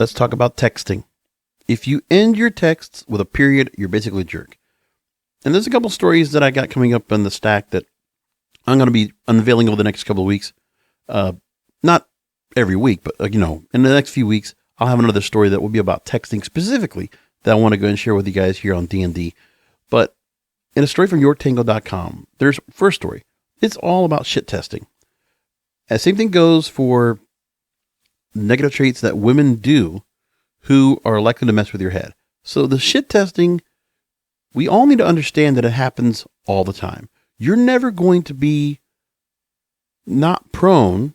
let's talk about texting. If you end your texts with a period, you're basically a jerk. And there's a couple stories that I got coming up in the stack that I'm going to be unveiling over the next couple of weeks. Not every week, but in the next few weeks, I'll have another story that will be about texting specifically that I want to go and share with you guys here on D&D. But in a story from yourtango.com, there's first story. It's all about shit testing. And same thing goes for negative traits that women do who are likely to mess with your head. So the shit testing, we all need to understand that it happens all the time. You're never going to be not prone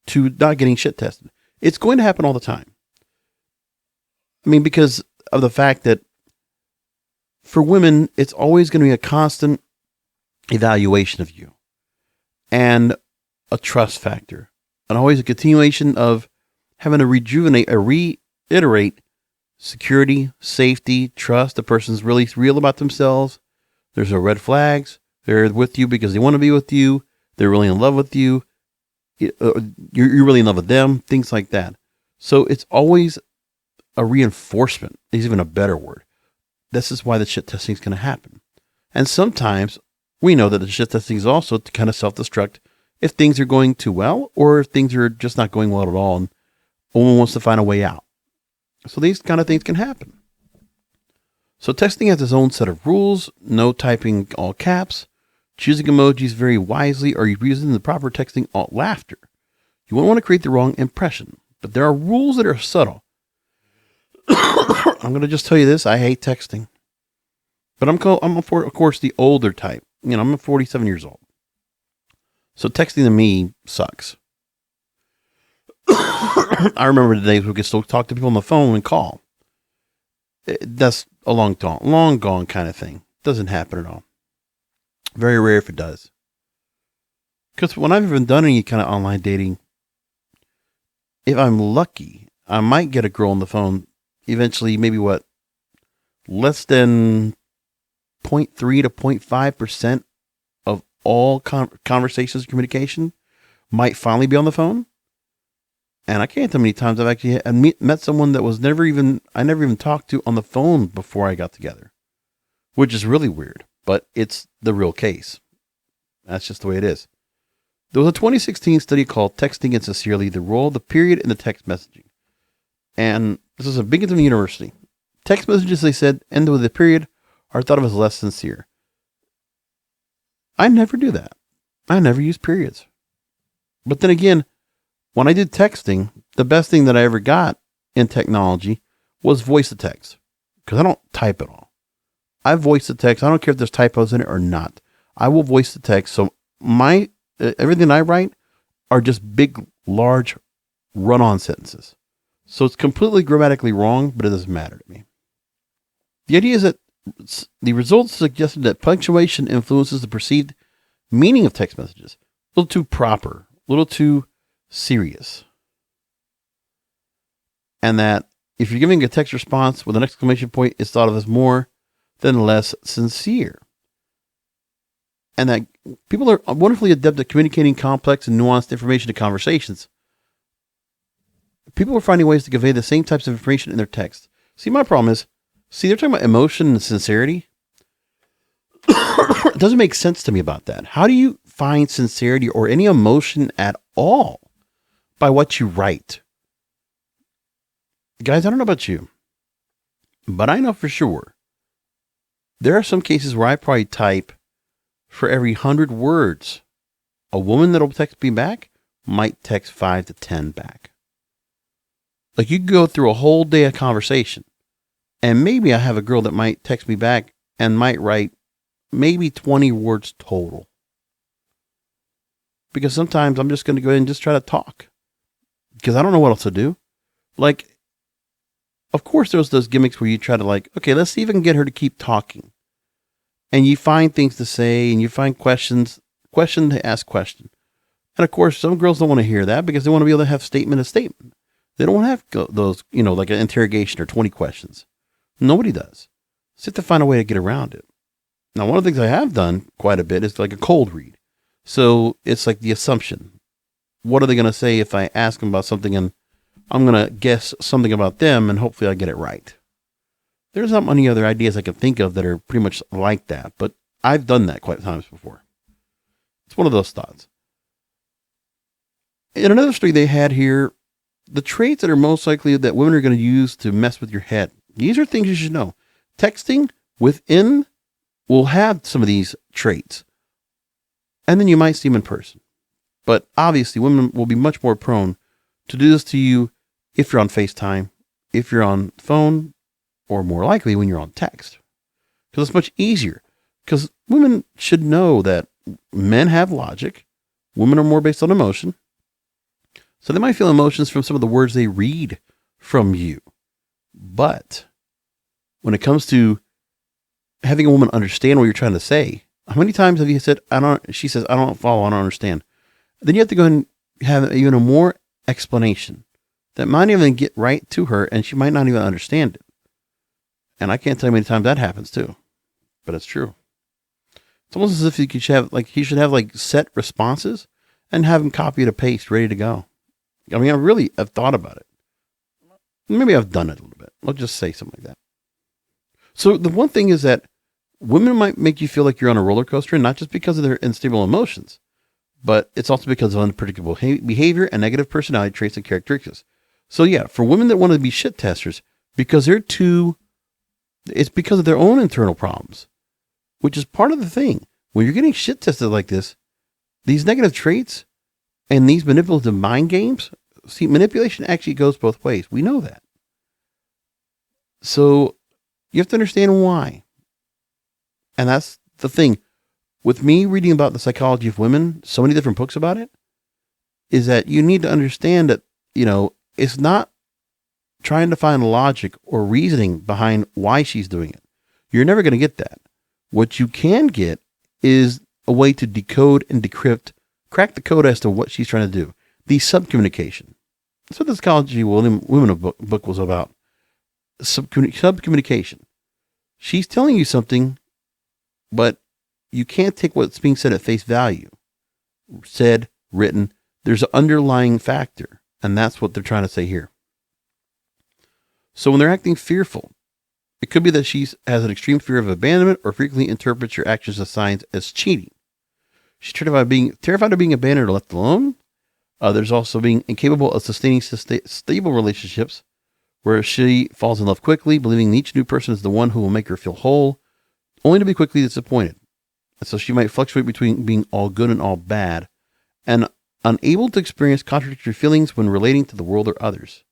to not getting shit tested. It's going to happen all the time. I mean, because of the fact that for women, it's always going to be a constant evaluation of you and a trust factor, and always a continuation of having to rejuvenate or reiterate security, safety, trust. The person's really real about themselves. There's no red flags. They're with you because they want to be with you. They're really in love with you. You're really in love with them. Things like that. So it's always a reinforcement. Is even a better word. This is why the shit testing is going to happen. And sometimes we know that the shit testing is also to kind of self-destruct if things are going too well or if things are just not going well at all and one wants to find a way out. So these kind of things can happen. So texting has its own set of rules. No typing all caps, choosing emojis very wisely, or using the proper texting alt laughter. You won't want to create the wrong impression, but there are rules that are subtle. I'm going to just tell you this. I hate texting, but I'm of course the older type. I'm 47 years old. So texting to me sucks. I remember the days we could still talk to people on the phone and call. That's a long gone kind of thing. Doesn't happen at all. Very rare if it does. Because when I've even done any kind of online dating, if I'm lucky, I might get a girl on the phone eventually, maybe less than 0.3 to 0.5% of all conversations, communication might finally be on the phone. And I can't tell how many times I've actually met someone that I never even talked to on the phone before I got together, which is really weird, but it's the real case. That's just the way it is. There was a 2016 study called Texting Insincerely, the Role of the Period in the Text Messaging. And this is a Binghamton University. Text messages, they said, end with a period, are thought of as less sincere. I never do that. I never use periods. But then again, when I did texting, the best thing that I ever got in technology was voice to text, because I don't type at all. I voice to text. I don't care if there's typos in it or not. I will voice the text. So everything I write are just big, large, run-on sentences. So it's completely grammatically wrong, but it doesn't matter to me. The idea is that the results suggested that punctuation influences the perceived meaning of text messages. A little too proper, a little too serious. And that if you're giving a text response with an exclamation point, it's thought of as more than less sincere. And that people are wonderfully adept at communicating complex and nuanced information to conversations. People are finding ways to convey the same types of information in their text. See, my problem is, they're talking about emotion and sincerity. It doesn't make sense to me about that. How do you find sincerity or any emotion at all by what you write? Guys, I don't know about you, but I know for sure there are some cases where I probably type for every 100 words. A woman that'll text me back might text 5 to 10 back. Like, you go through a whole day of conversation, and maybe I have a girl that might text me back and might write maybe 20 words total. Because sometimes I'm just going to go ahead and just try to talk, because I don't know what else to do. Like, of course, there's those gimmicks where you try to okay, let's see if I can get her to keep talking. And you find things to say, and you find question to ask question. And of course, some girls don't want to hear that because they want to be able to have statement to statement. They don't want to have those, like an interrogation or 20 questions. Nobody does. So you have to find a way to get around it. Now, one of the things I have done quite a bit is like a cold read. So it's like the assumption. What are they going to say if I ask them about something and I'm going to guess something about them and hopefully I get it right. There's not many other ideas I can think of that are pretty much like that, but I've done that quite a times before. It's one of those thoughts. In another study they had here, the traits that are most likely that women are going to use to mess with your head. These are things you should know. Texting within will have some of these traits, and then you might see them in person. But obviously, women will be much more prone to do this to you if you're on FaceTime, if you're on phone, or more likely when you're on text. Because it's much easier. Because women should know that men have logic. Women are more based on emotion. So they might feel emotions from some of the words they read from you. But when it comes to having a woman understand what you're trying to say, how many times have you said, she says, I don't follow, I don't understand. Then you have to go and have even a more explanation that might even get right to her and she might not even understand it. And I can't tell you how many times that happens too, but it's true. It's almost as if he should have set responses and have them copy to paste ready to go. I mean, I really have thought about it. Maybe I've done it a little bit. I'll just say something like that. So the one thing is that women might make you feel like you're on a roller coaster, not just because of their unstable emotions, but it's also because of unpredictable behavior and negative personality traits and characteristics. So yeah, for women that want to be shit testers, because it's because of their own internal problems, which is part of the thing. When you're getting shit tested like this, these negative traits and these manipulative mind games, see, manipulation actually goes both ways. We know that. So you have to understand why. And that's the thing. With me reading about the psychology of women, so many different books about it, is that you need to understand that, it's not trying to find logic or reasoning behind why she's doing it. You're never going to get that. What you can get is a way to decode and decrypt, crack the code as to what she's trying to do. The subcommunication. That's what the psychology of women book was about. Subcommunication. She's telling you something, but you can't take what's being said at face value. Said, written, there's an underlying factor, and that's what they're trying to say here. So when they're acting fearful, it could be that she has an extreme fear of abandonment or frequently interprets your actions as signs as cheating. She's terrified of being abandoned or left alone. There's also being incapable of sustaining stable relationships, where she falls in love quickly, believing each new person is the one who will make her feel whole, only to be quickly disappointed. And so she might fluctuate between being all good and all bad, and unable to experience contradictory feelings when relating to the world or others,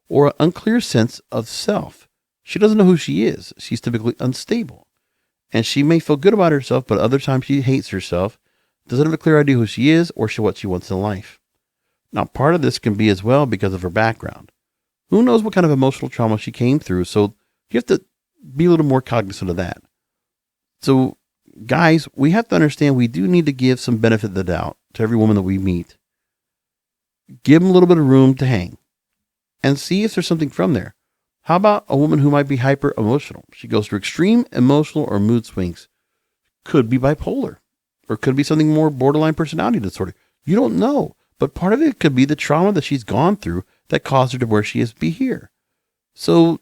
or an unclear sense of self. She doesn't know who she is. She's typically unstable, and she may feel good about herself, but other times she hates herself, doesn't have a clear idea who she is or what she wants in life. Now, part of this can be as well because of her background. Who knows what kind of emotional trauma she came through, so you have to be a little more cognizant of that. So, guys, we have to understand we do need to give some benefit of the doubt to every woman that we meet. Give them a little bit of room to hang and see if there's something from there. How about a woman who might be hyper emotional? She goes through extreme emotional or mood swings. Could be bipolar, or could be something more borderline personality disorder. You don't know, but part of it could be the trauma that she's gone through that caused her to where she is be here. So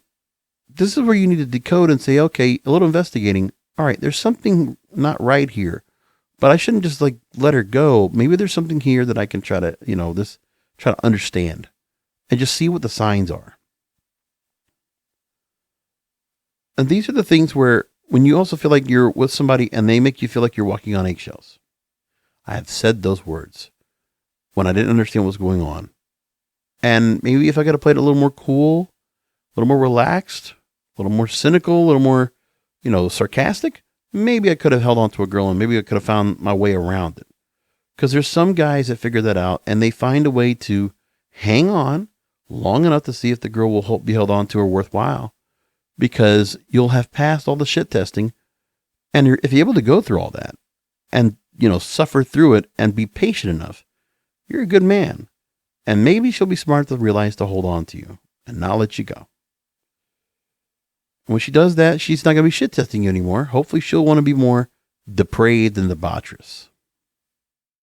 this is where you need to decode and say, okay, a little investigating. All right, there's something not right here, but I shouldn't just let her go. Maybe there's something here that I can try to, try to understand and just see what the signs are. And these are the things where when you also feel like you're with somebody and they make you feel like you're walking on eggshells. I have said those words when I didn't understand what was going on. And maybe if I could have played a little more cool, a little more relaxed, a little more cynical, a little more, sarcastic, maybe I could have held on to a girl and maybe I could have found my way around it. Because there's some guys that figure that out and they find a way to hang on long enough to see if the girl will be held on to or worthwhile. Because you'll have passed all the shit testing. And if you're able to go through all that and, suffer through it and be patient enough, you're a good man. And maybe she'll be smart to realize to hold on to you and not let you go. When she does that, she's not going to be shit testing you anymore. Hopefully she'll want to be more depraved and debaucherous.